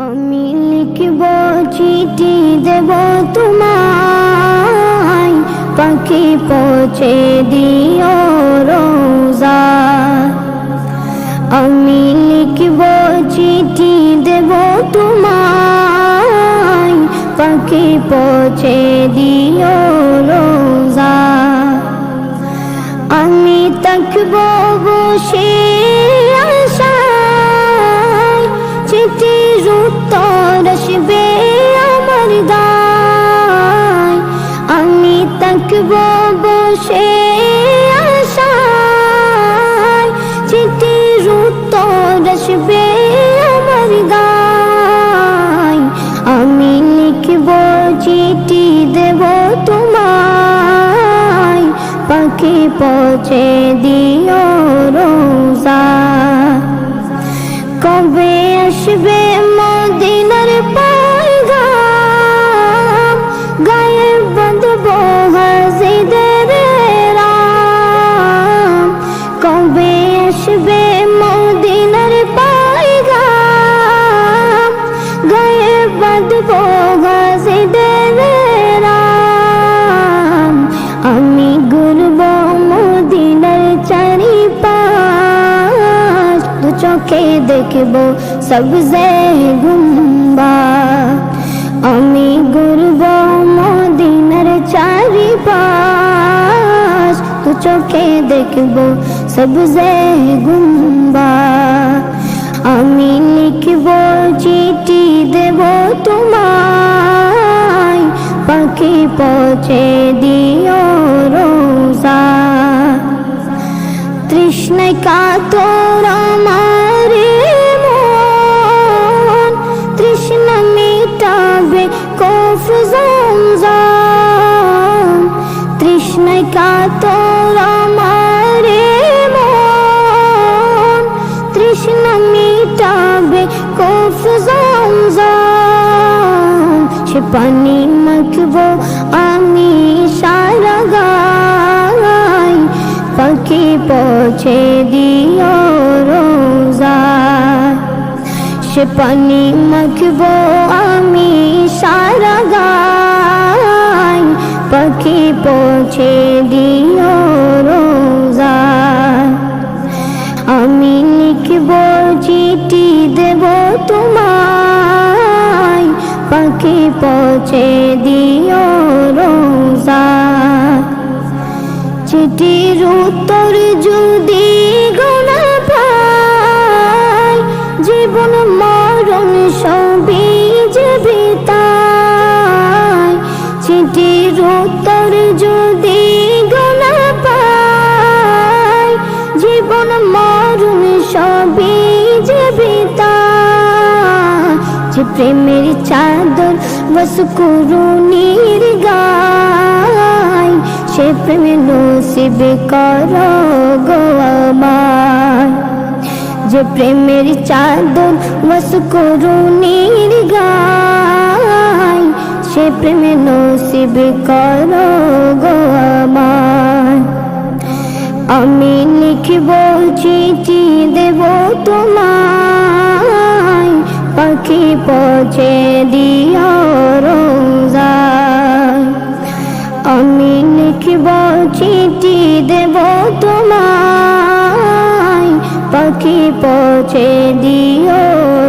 আমি লিখব চিঠি দেব তোমায়, পাখি পৌঁছে দিও রোজা। আমি লিখব চিঠি দেব তোমায়, পাখি পৌঁছে দিও রোজা। আমি থাকব বসে আশায়, চিঠির উত্তর আসবে আমার দায়। আমি থাকব বসে আশায়, চিঠির উত্তর আসবে আমার দায়। আমি লিখব চিঠি দেব তোমায়, পাখি পৌঁছে দিও রোজা। কবে আসবে মদিনার পয়গাম, গায়ে বাঁধব হাজিদের রাম। কবে আসবে মদিনার পয়গাম, গায়ে বাঁধব হাজিদের রাম। আমি ঘুরব মদিনার চারিপাশ, দু চোখে দেখব সবজে গুম্বাদ। আমি ঘুরব মদিনার চারিপাশ, দু চোখে দেখব সবজে গুম্বাদ। আমি লিখব চিঠি দেব তোমায়, পাখি পৌঁছে দিও রোজা। তৃষ্ণায় কাতর আমার মন, তৃষ্ণা মিটাবে কফ জমজম। তৃষ্ণায় কাতর আমার মন, তৃষ্ণা মিটাবে কফ জমজম। সে পানি মাখব আমি সারা গায়, পাখি পৌঁছে দিও রোজা। সে পানি মাখব আমি সারা গায়, পাখি পৌঁছে দিও রোজা। আমি লিখব চিঠি দেব তোমায়, পাখি পৌঁছে দিও রোজা। চিঠির উত্তর যদি গোনা পাই, জীবন মরণ সবই যাবে তাই। চিঠির উত্তর যদি গোনা পাই, জীবন মরণ সবই যাবে তাই। যে প্রেমের চাদর বস করুণীর গায়, সে প্রেমে নসিব করো গো আমায়। যে প্রেমের চাদর বস করুণীর গায়, সে প্রেমে নসিব করো গো আমায়। আমি লিখব চিঠি দেব তোমায়, পাখি পৌঁছে দিও রোজা। আমি লিখব চিঠি দেব তোমায়, পাখি পৌঁছে দিও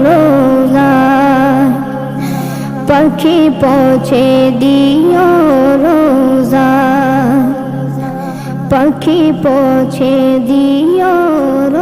রোজা। পাখি পৌঁছে দিও রোজা, পাখি পৌঁছে দিও রোজা।